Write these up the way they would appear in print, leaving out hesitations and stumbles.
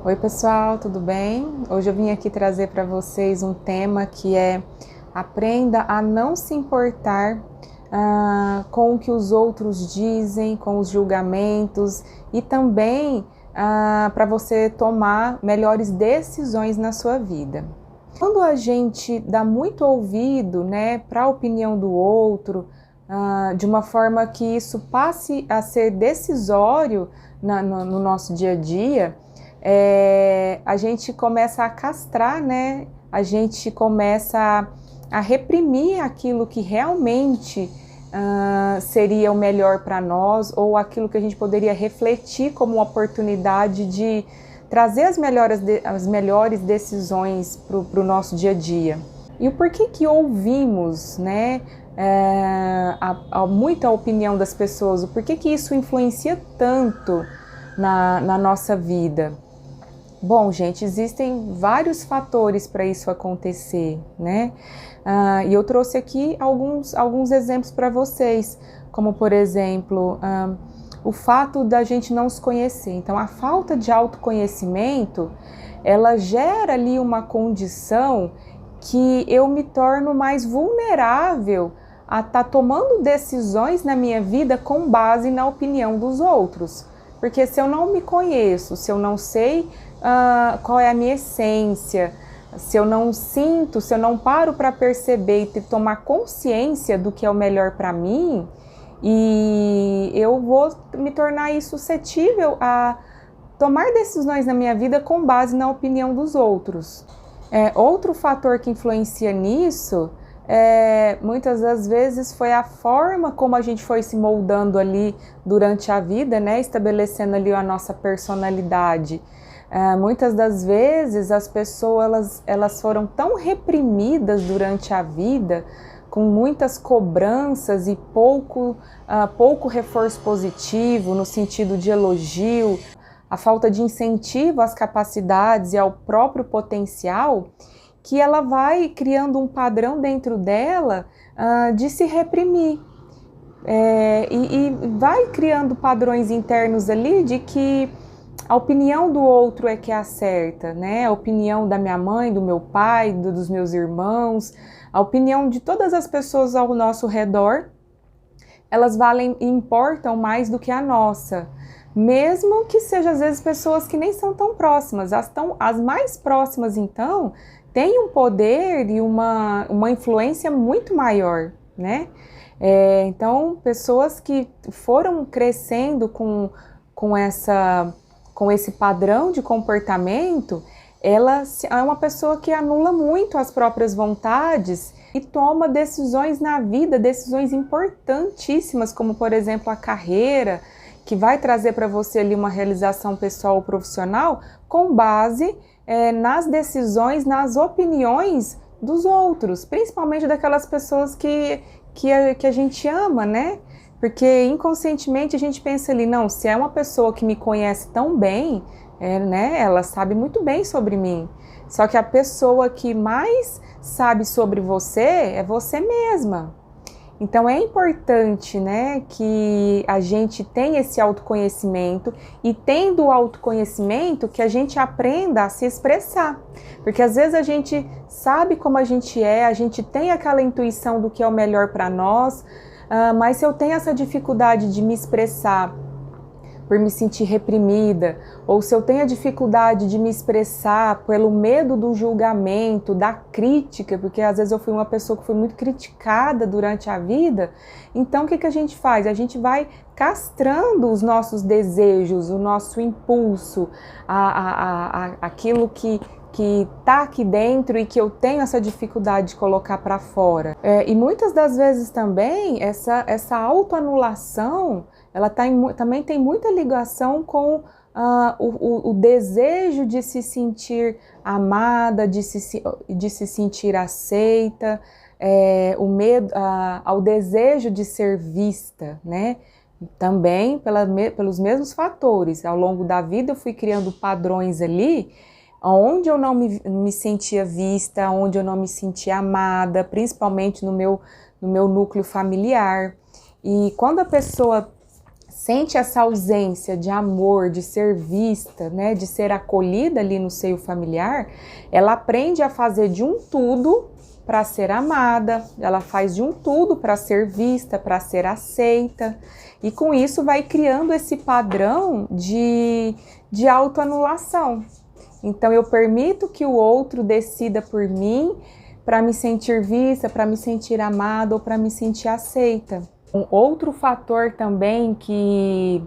Oi pessoal, tudo bem? Hoje eu vim aqui trazer para vocês um tema que é aprenda a não se importar com o que os outros dizem, com os julgamentos e também para você tomar melhores decisões na sua vida. Quando a gente dá muito ouvido, né, para a opinião do outro, de uma forma que isso passe a ser decisório no nosso dia a dia, a gente começa a castrar, né? A gente começa a reprimir aquilo que realmente seria o melhor para nós, ou aquilo que a gente poderia refletir como uma oportunidade de trazer as melhores decisões para o nosso dia a dia. E o porquê que ouvimos, né, muita opinião das pessoas, o porquê que isso influencia tanto na nossa vida? Bom, gente, existem vários fatores para isso acontecer, né? E eu trouxe aqui alguns exemplos para vocês, como por exemplo, o fato da gente não se conhecer. Então, a falta de autoconhecimento, ela gera ali uma condição que eu me torno mais vulnerável a estar tomando decisões na minha vida com base na opinião dos outros. Porque se eu não me conheço, se eu não sei qual é a minha essência, se eu não sinto, se eu não paro para perceber e tomar consciência do que é o melhor para mim, e eu vou me tornar suscetível a tomar decisões na minha vida com base na opinião dos outros. Outro fator que influencia nisso, muitas das vezes, foi a forma como a gente foi se moldando ali durante a vida, né? Estabelecendo ali a nossa personalidade. Muitas das vezes as pessoas elas foram tão reprimidas durante a vida, com muitas cobranças e pouco reforço positivo no sentido de elogio, a falta de incentivo às capacidades e ao próprio potencial, que ela vai criando um padrão dentro dela de se reprimir. E vai criando padrões internos ali de que a opinião do outro é que é a certa, né? A opinião da minha mãe, do meu pai, dos meus irmãos, a opinião de todas as pessoas ao nosso redor, elas valem e importam mais do que a nossa. Mesmo que sejam, às vezes, pessoas que nem são tão próximas. As mais próximas, então, têm um poder e uma influência muito maior, né? Então, pessoas que foram crescendo com esse padrão de comportamento, ela é uma pessoa que anula muito as próprias vontades e toma decisões na vida, decisões importantíssimas, como, por exemplo, a carreira, que vai trazer para você ali uma realização pessoal ou profissional, com base nas decisões, nas opiniões dos outros, principalmente daquelas pessoas que a gente ama, né? Porque inconscientemente a gente pensa ali, não, se é uma pessoa que me conhece tão bem, né, ela sabe muito bem sobre mim. Só que a pessoa que mais sabe sobre você é você mesma. Então é importante, né, que a gente tenha esse autoconhecimento, e tendo o autoconhecimento que a gente aprenda a se expressar. Porque às vezes a gente sabe como a gente tem aquela intuição do que é o melhor para nós, mas se eu tenho essa dificuldade de me expressar por me sentir reprimida, ou se eu tenho a dificuldade de me expressar pelo medo do julgamento, da crítica, porque às vezes eu fui uma pessoa que foi muito criticada durante a vida, então o que a gente faz? A gente vai castrando os nossos desejos, o nosso impulso, aquilo que está aqui dentro e que eu tenho essa dificuldade de colocar para fora. E muitas das vezes também essa autoanulação, ela também tem muita ligação com o desejo de se sentir amada, de se sentir aceita, o medo, ao desejo de ser vista, né? Também pelos mesmos fatores. Ao longo da vida eu fui criando padrões ali, onde eu não me sentia vista, onde eu não me sentia amada, principalmente no meu núcleo familiar. E quando a pessoa sente essa ausência de amor, de ser vista, né, de ser acolhida ali no seio familiar, ela aprende a fazer de um tudo para ser amada, ela faz de um tudo para ser vista, para ser aceita, e com isso vai criando esse padrão de autoanulação. Então eu permito que o outro decida por mim para me sentir vista, para me sentir amada ou para me sentir aceita. Um outro fator também que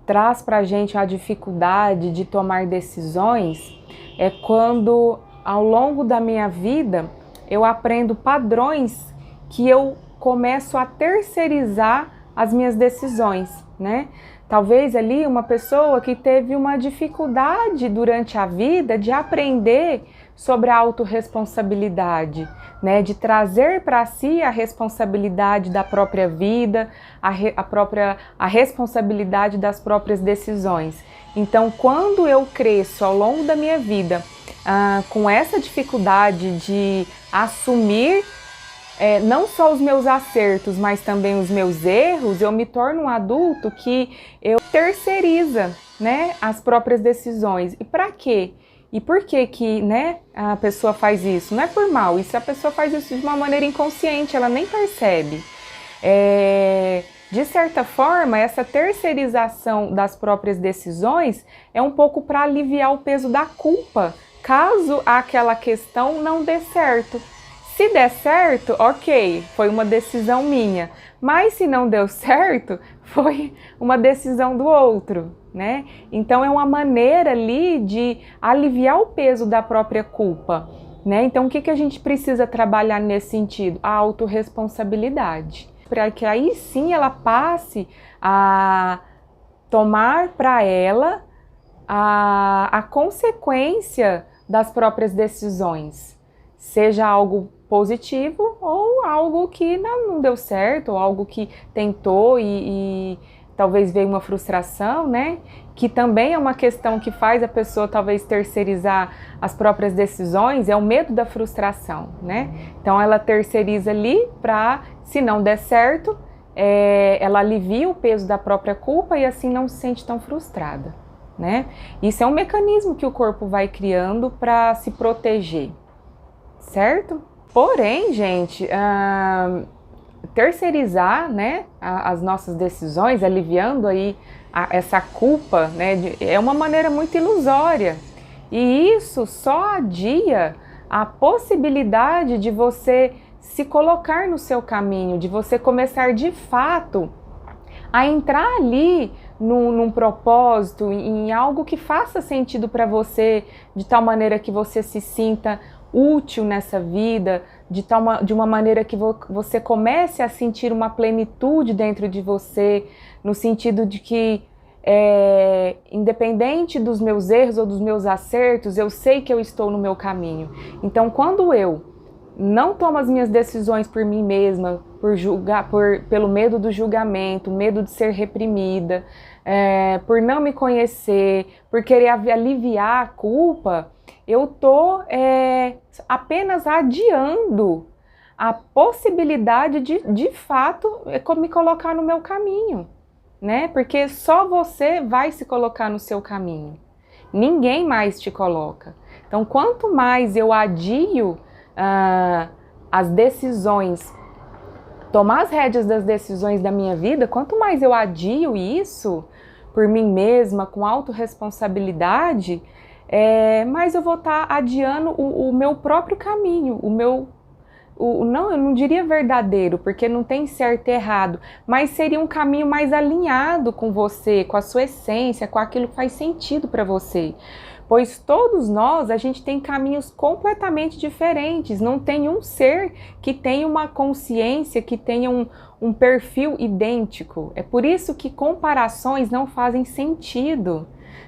traz para a gente a dificuldade de tomar decisões é quando, ao longo da minha vida, eu aprendo padrões que eu começo a terceirizar as minhas decisões, né? Talvez ali uma pessoa que teve uma dificuldade durante a vida de aprender sobre a autorresponsabilidade, né? De trazer para si a responsabilidade da própria vida, a responsabilidade das próprias decisões. Então, quando eu cresço ao longo da minha vida com essa dificuldade de assumir não só os meus acertos, mas também os meus erros, eu me torno um adulto que eu terceiriza, né, as próprias decisões. E para quê? E por que que, né, a pessoa faz isso? Não é por mal, isso a pessoa faz isso de uma maneira inconsciente, ela nem percebe. De certa forma, essa terceirização das próprias decisões é um pouco para aliviar o peso da culpa, caso aquela questão não dê certo. Se der certo, ok, foi uma decisão minha, mas se não deu certo, foi uma decisão do outro, né? Então é uma maneira ali de aliviar o peso da própria culpa, né? Então o que a gente precisa trabalhar nesse sentido? A autorresponsabilidade, para que aí sim ela passe a tomar para ela a consequência das próprias decisões, seja algo positivo ou algo que não deu certo, ou algo que tentou e talvez veio uma frustração, né? Que também é uma questão que faz a pessoa talvez terceirizar as próprias decisões, é o medo da frustração, né? Então ela terceiriza ali para, se não der certo, ela alivia o peso da própria culpa e assim não se sente tão frustrada, né? Isso é um mecanismo que o corpo vai criando para se proteger, certo? Porém, gente, terceirizar, né, as nossas decisões, aliviando aí essa culpa, né, é uma maneira muito ilusória. E isso só adia a possibilidade de você se colocar no seu caminho, de você começar de fato a entrar ali num propósito, em algo que faça sentido para você, de tal maneira que você se sinta útil nessa vida, de uma maneira que você comece a sentir uma plenitude dentro de você, no sentido de que, independente dos meus erros ou dos meus acertos, eu sei que eu estou no meu caminho. Então, quando eu não tomo as minhas decisões por mim mesma, pelo medo do julgamento, medo de ser reprimida, por não me conhecer, por querer aliviar a culpa, eu estou apenas adiando a possibilidade de fato me colocar no meu caminho, né? Porque só você vai se colocar no seu caminho, ninguém mais te coloca. Então, quanto mais eu adio as decisões, tomar as rédeas das decisões da minha vida, quanto mais eu adio isso por mim mesma, com autorresponsabilidade, mais eu vou estar adiando o meu próprio caminho, eu não diria verdadeiro, porque não tem certo e errado, mas seria um caminho mais alinhado com você, com a sua essência, com aquilo que faz sentido para você. Pois todos nós, a gente tem caminhos completamente diferentes, não tem um ser que tenha uma consciência, que tenha um perfil idêntico. É por isso que comparações não fazem sentido,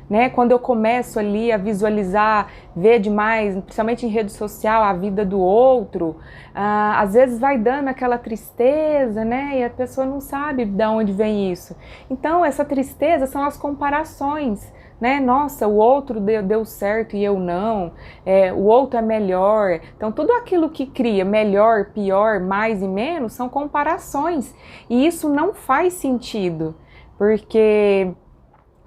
né? Quando eu começo ali a visualizar, ver demais, principalmente em rede social, a vida do outro, às vezes vai dando aquela tristeza, né? E a pessoa não sabe de onde vem isso. Então, essa tristeza são as comparações, né? Nossa, o outro deu certo e eu não, o outro é melhor. Então tudo aquilo que cria melhor, pior, mais e menos são comparações, e isso não faz sentido, porque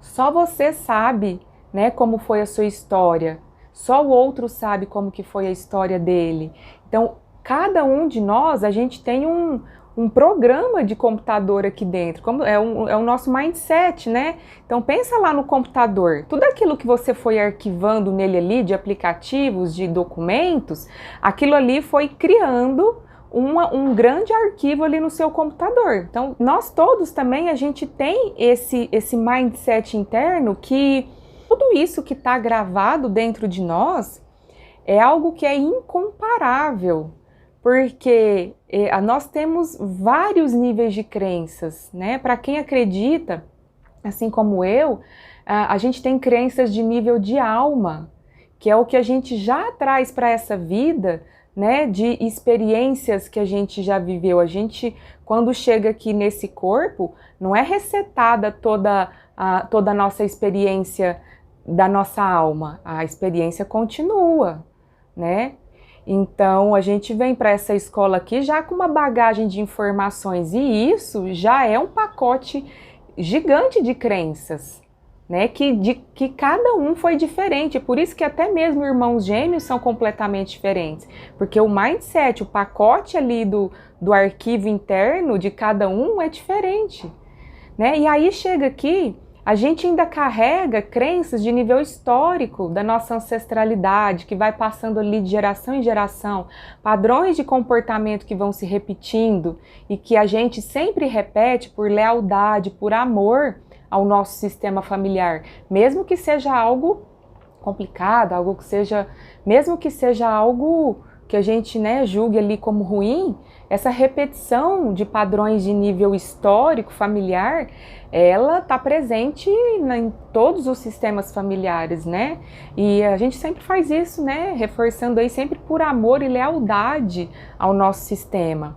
só você sabe, né, como foi a sua história, só o outro sabe como que foi a história dele. Então, cada um de nós, a gente tem um programa de computador aqui dentro, como é o nosso mindset, né? Então pensa lá no computador, tudo aquilo que você foi arquivando nele ali, de aplicativos, de documentos, aquilo ali foi criando um grande arquivo ali no seu computador. Então nós todos também, a gente tem esse mindset interno que tudo isso que está gravado dentro de nós é algo que é incomparável, porque nós temos vários níveis de crenças, né? Para quem acredita, assim como eu, a gente tem crenças de nível de alma, que é o que a gente já traz para essa vida, né? De experiências que a gente já viveu. A gente, quando chega aqui nesse corpo, não é resetada toda a nossa experiência da nossa alma, a experiência continua, né? Então a gente vem para essa escola aqui já com uma bagagem de informações, e isso já é um pacote gigante de crenças, né? Que cada um foi diferente, por isso que até mesmo irmãos gêmeos são completamente diferentes, porque o mindset, o pacote ali do arquivo interno de cada um é diferente, né? E aí chega aqui, a gente ainda carrega crenças de nível histórico da nossa ancestralidade, que vai passando ali de geração em geração, padrões de comportamento que vão se repetindo e que a gente sempre repete por lealdade, por amor ao nosso sistema familiar, mesmo que seja algo complicado, algo que seja, mesmo que seja algo que a gente, né, julgue ali como ruim, essa repetição de padrões de nível histórico, familiar, ela está presente em todos os sistemas familiares, né? E a gente sempre faz isso, né? Reforçando aí sempre por amor e lealdade ao nosso sistema.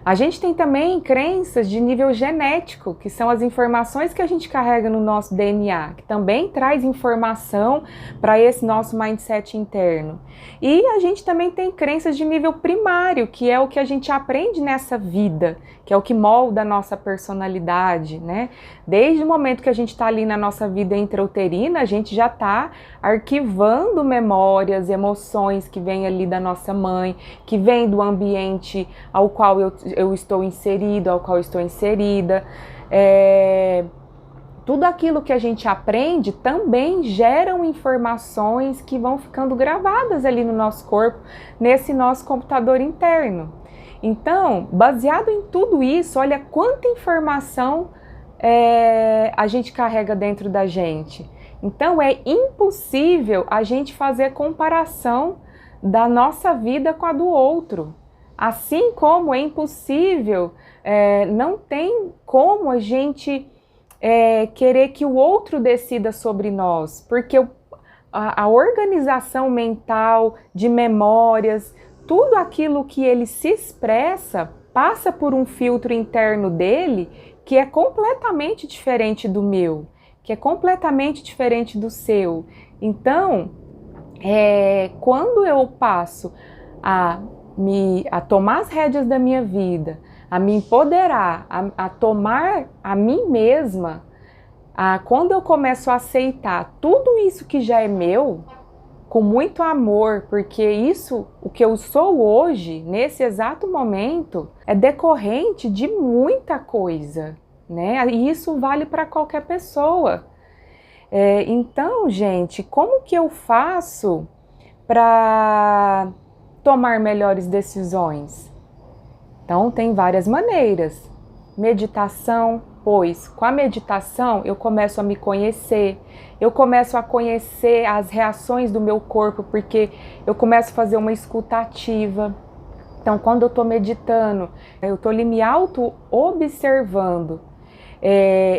A gente tem também crenças de nível genético, que são as informações que a gente carrega no nosso DNA, que também traz informação para esse nosso mindset interno. E a gente também tem crenças de nível primário, que é o que a gente aprende nessa vida, que é o que molda a nossa personalidade, né? Desde o momento que a gente está ali na nossa vida intrauterina, a gente já está arquivando memórias, emoções que vêm ali da nossa mãe, que vêm do ambiente ao qual eu estou inserido, ao qual eu estou inserida. Tudo aquilo que a gente aprende também geram informações que vão ficando gravadas ali no nosso corpo, nesse nosso computador interno. Então, baseado em tudo isso, olha quanta informação a gente carrega dentro da gente. Então, é impossível a gente fazer comparação da nossa vida com a do outro. Assim como é impossível, não tem como a gente querer que o outro decida sobre nós, porque a organização mental, de memórias, tudo aquilo que ele se expressa passa por um filtro interno dele que é completamente diferente do meu, que é completamente diferente do seu. Então, quando eu passo a tomar as rédeas da minha vida, a me empoderar, a tomar a mim mesma, quando eu começo a aceitar tudo isso que já é meu, com muito amor, porque isso, o que eu sou hoje, nesse exato momento, é decorrente de muita coisa, né? E isso vale para qualquer pessoa. Então, gente, como que eu faço para tomar melhores decisões? Então, tem várias maneiras. Meditação, pois com a meditação eu começo a me conhecer, eu começo a conhecer as reações do meu corpo, porque eu começo a fazer uma escuta ativa. Então, quando eu estou meditando, eu estou ali me auto-observando.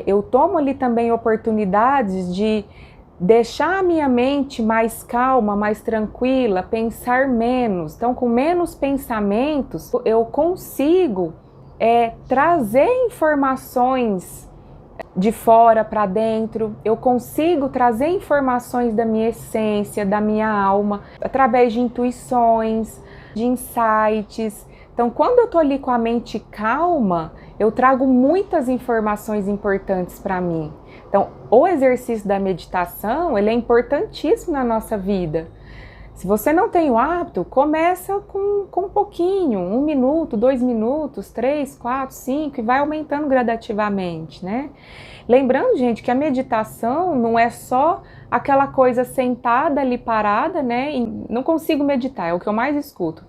Eu tomo ali também oportunidades de deixar a minha mente mais calma, mais tranquila, pensar menos. Então, com menos pensamentos, eu consigo trazer informações de fora para dentro, eu consigo trazer informações da minha essência, da minha alma, através de intuições, de insights. Então, quando eu tô ali com a mente calma, eu trago muitas informações importantes para mim. Então, o exercício da meditação, ele é importantíssimo na nossa vida. Se você não tem o hábito, começa com um pouquinho, 1 minuto, 2 minutos, 3, 4, 5 e vai aumentando gradativamente, né? Lembrando, gente, que a meditação não é só aquela coisa sentada ali parada, né? E não consigo meditar, é o que eu mais escuto.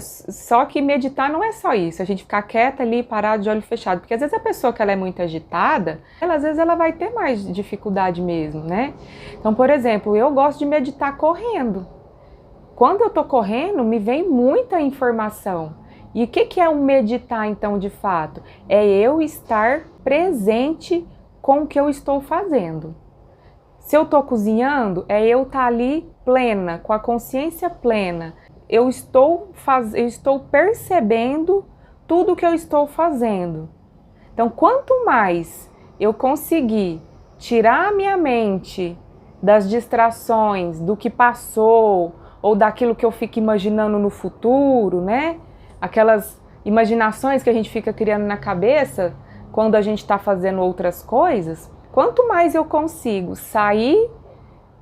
Só que meditar não é só isso, a gente ficar quieta ali, parado de olho fechado, porque às vezes a pessoa que ela é muito agitada, às vezes ela vai ter mais dificuldade mesmo, né? Então, por exemplo, eu gosto de meditar correndo. Quando eu tô correndo, me vem muita informação. E o que é um meditar, então, de fato? É eu estar presente com o que eu estou fazendo. Se eu tô cozinhando, é eu estar ali plena, com a consciência plena. Eu estou percebendo tudo o que eu estou fazendo. Então, quanto mais eu conseguir tirar a minha mente das distrações, do que passou, ou daquilo que eu fico imaginando no futuro, né? Aquelas imaginações que a gente fica criando na cabeça quando a gente está fazendo outras coisas. Quanto mais eu consigo sair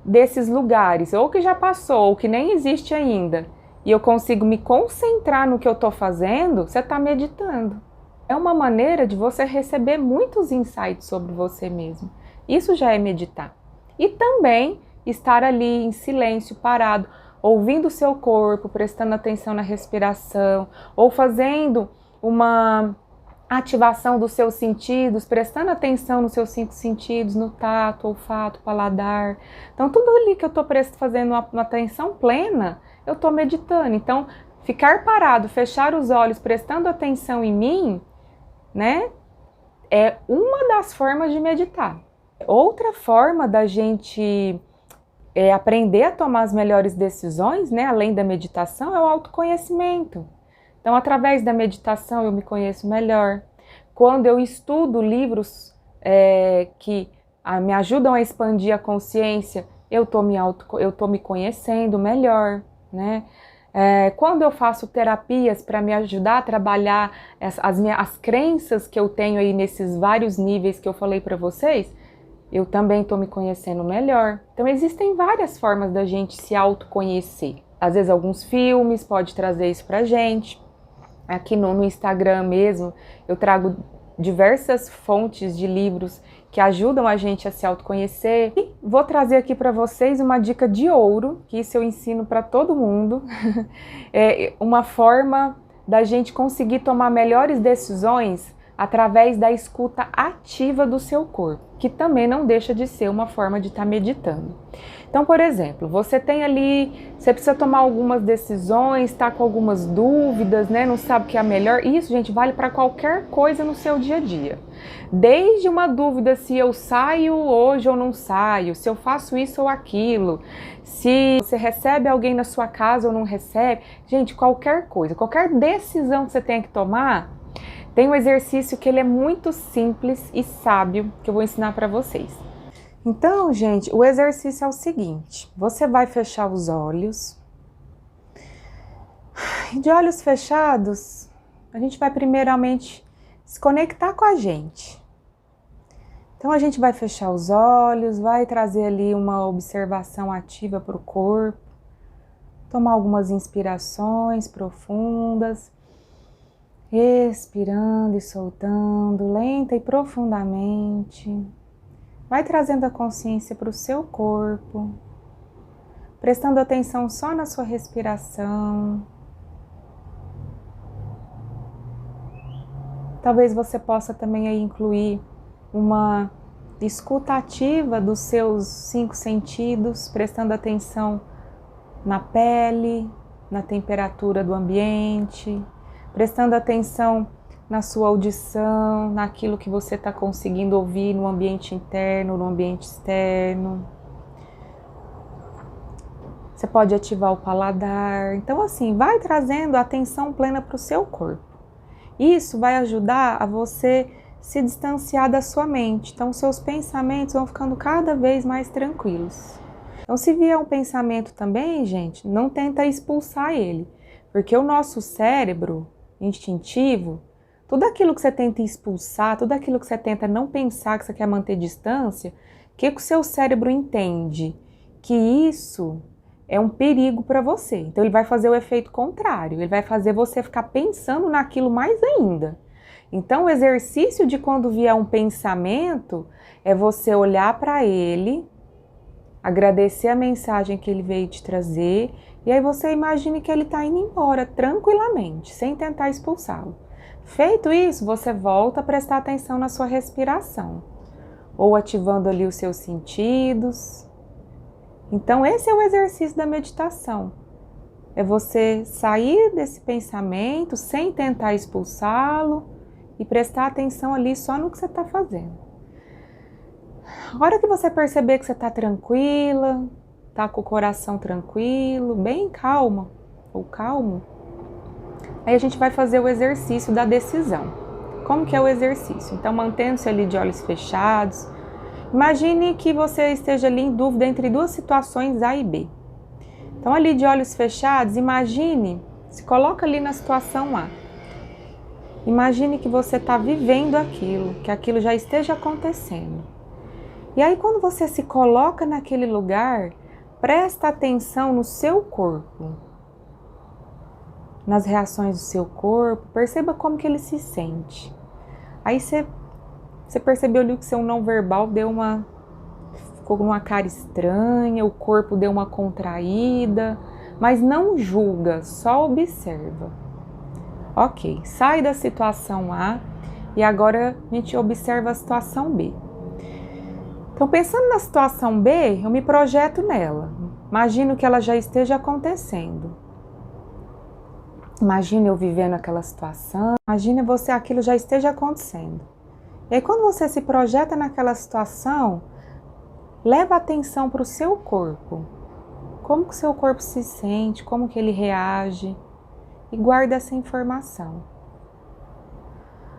desses lugares, ou que já passou, ou que nem existe ainda, e eu consigo me concentrar no que eu estou fazendo, você está meditando. É uma maneira de você receber muitos insights sobre você mesmo. Isso já é meditar. E também estar ali em silêncio, parado, ouvindo o seu corpo, prestando atenção na respiração, ou fazendo uma ativação dos seus sentidos, prestando atenção nos seus 5 sentidos, no tato, olfato, paladar. Então, tudo ali que eu estou fazendo uma atenção plena, eu estou meditando. Então, ficar parado, fechar os olhos, prestando atenção em mim, né, é uma das formas de meditar. Outra forma da gente aprender a tomar as melhores decisões, né, além da meditação, é o autoconhecimento. Então, através da meditação, eu me conheço melhor. Quando eu estudo livros que me ajudam a expandir a consciência, eu tô me conhecendo melhor, né? Quando eu faço terapias para me ajudar a trabalhar as crenças que eu tenho aí nesses vários níveis que eu falei para vocês, eu também estou me conhecendo melhor. Então, existem várias formas da gente se autoconhecer. Às vezes, alguns filmes podem trazer isso pra gente. Aqui no Instagram mesmo, eu trago diversas fontes de livros que ajudam a gente a se autoconhecer. E vou trazer aqui para vocês uma dica de ouro, que isso eu ensino para todo mundo. É uma forma da gente conseguir tomar melhores decisões através da escuta ativa do seu corpo, que também não deixa de ser uma forma de estar meditando. Então, por exemplo, você tem ali, você precisa tomar algumas decisões, está com algumas dúvidas, né? Não sabe o que é a melhor. Isso, gente, vale para qualquer coisa no seu dia a dia. Desde uma dúvida se eu saio hoje ou não saio, se eu faço isso ou aquilo, se você recebe alguém na sua casa ou não recebe. Gente, qualquer coisa, qualquer decisão que você tenha que tomar, tem um exercício que ele é muito simples e sábio, que eu vou ensinar para vocês. Então, gente, o exercício é o seguinte: você vai fechar os olhos. De olhos fechados, a gente vai primeiramente se conectar com a gente. Então, a gente vai fechar os olhos, vai trazer ali uma observação ativa para o corpo, tomar algumas inspirações profundas, expirando e soltando, lenta e profundamente. Vai trazendo a consciência para o seu corpo, prestando atenção só na sua respiração. Talvez você possa também aí incluir uma escuta ativa dos seus 5 sentidos, prestando atenção na pele, na temperatura do ambiente, prestando atenção na sua audição, naquilo que você está conseguindo ouvir no ambiente interno, no ambiente externo. Você pode ativar o paladar. Então, assim, vai trazendo a atenção plena para o seu corpo. Isso vai ajudar a você se distanciar da sua mente. Então, seus pensamentos vão ficando cada vez mais tranquilos. Então, se vier um pensamento também, gente, não tenta expulsar ele, porque o nosso cérebro instintivo tudo aquilo que você tenta expulsar, tudo aquilo que você tenta não pensar, que você quer manter distância, o que o seu cérebro entende? Que isso é um perigo para você. Então ele vai fazer o efeito contrário, ele vai fazer você ficar pensando naquilo mais ainda. Então o exercício de quando vier um pensamento é você olhar para ele, agradecer a mensagem que ele veio te trazer, e aí você imagine que ele está indo embora tranquilamente, sem tentar expulsá-lo. Feito isso, você volta a prestar atenção na sua respiração, ou ativando ali os seus sentidos. Então esse é o exercício da meditação. É você sair desse pensamento sem tentar expulsá-lo e prestar atenção ali só no que você está fazendo. A hora que você perceber que você está tranquila, está com o coração tranquilo, bem calma ou calmo, aí a gente vai fazer o exercício da decisão. Como que é o exercício? Então, mantendo-se ali de olhos fechados, imagine que você esteja ali em dúvida entre duas situações A e B. Então, ali de olhos fechados, imagine, se coloca ali na situação A. Imagine que você está vivendo aquilo, que aquilo já esteja acontecendo. E aí, quando você se coloca naquele lugar, presta atenção no seu corpo, nas reações do seu corpo, perceba como que ele se sente. Aí você percebeu ali que seu não verbal ficou numa cara estranha, o corpo deu uma contraída, mas não julga, só observa. Ok, sai da situação A e agora a gente observa a situação B. Então, pensando na situação B, eu me projeto nela. Imagino que ela já esteja acontecendo. Imagine eu vivendo aquela situação. Imagine aquilo já esteja acontecendo. E aí, quando você se projeta naquela situação, leva atenção para o seu corpo. Como que o seu corpo se sente, como que ele reage. E guarda essa informação.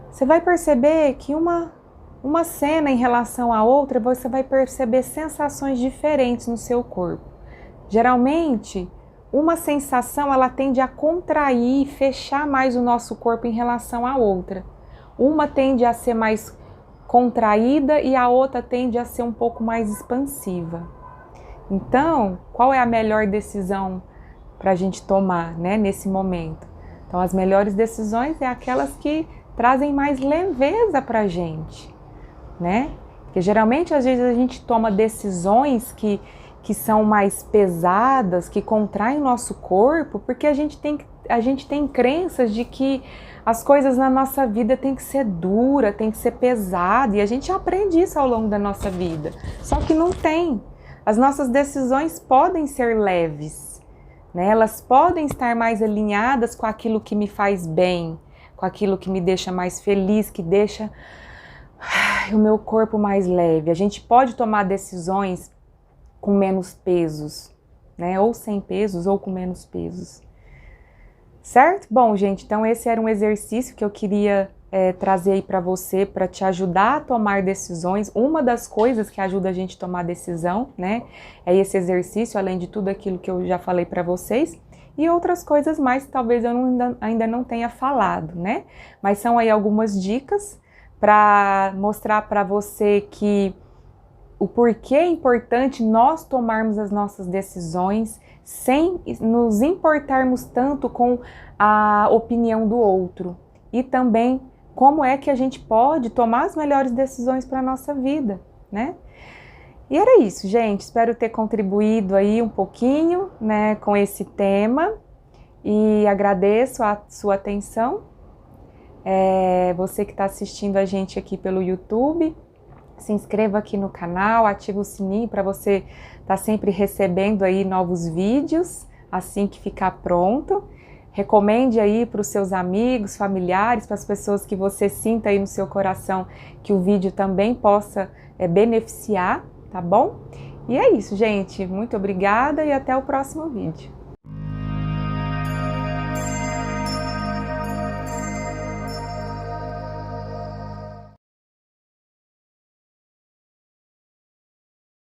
Você vai perceber que uma cena em relação à outra, você vai perceber sensações diferentes no seu corpo. Geralmente, uma sensação ela tende a contrair, fechar mais o nosso corpo em relação à outra. Uma tende a ser mais contraída e a outra tende a ser um pouco mais expansiva. Então, qual é a melhor decisão para a gente tomar, né, nesse momento? Então, as melhores decisões é aquelas que trazem mais leveza para a gente, né? Porque geralmente, às vezes, a gente toma decisões que são mais pesadas, que contraem o nosso corpo, porque a gente tem crenças de que as coisas na nossa vida tem que ser dura, tem que ser pesada, e a gente aprende isso ao longo da nossa vida. Só que não tem. As nossas decisões podem ser leves, né? Elas podem estar mais alinhadas com aquilo que me faz bem, com aquilo que me deixa mais feliz, que deixa o meu corpo mais leve. A gente pode tomar decisões com menos pesos, né? Ou sem pesos ou com menos pesos. Certo? Bom, gente, então esse era um exercício que eu queria trazer aí para você, para te ajudar a tomar decisões. Uma das coisas que ajuda a gente a tomar decisão, né? É esse exercício, além de tudo aquilo que eu já falei para vocês. E outras coisas mais que talvez eu ainda não tenha falado, né? Mas são aí algumas dicas para mostrar para você que o porquê é importante nós tomarmos as nossas decisões sem nos importarmos tanto com a opinião do outro. E também como é que a gente pode tomar as melhores decisões para a nossa vida, né? E era isso, gente. Espero ter contribuído aí um pouquinho, né, com esse tema. E agradeço a sua atenção. Você que está assistindo a gente aqui pelo YouTube, se inscreva aqui no canal, ative o sininho para você estar sempre recebendo aí novos vídeos, assim que ficar pronto. Recomende aí para os seus amigos, familiares, para as pessoas que você sinta aí no seu coração que o vídeo também possa beneficiar, tá bom? E é isso, gente. Muito obrigada e até o próximo vídeo.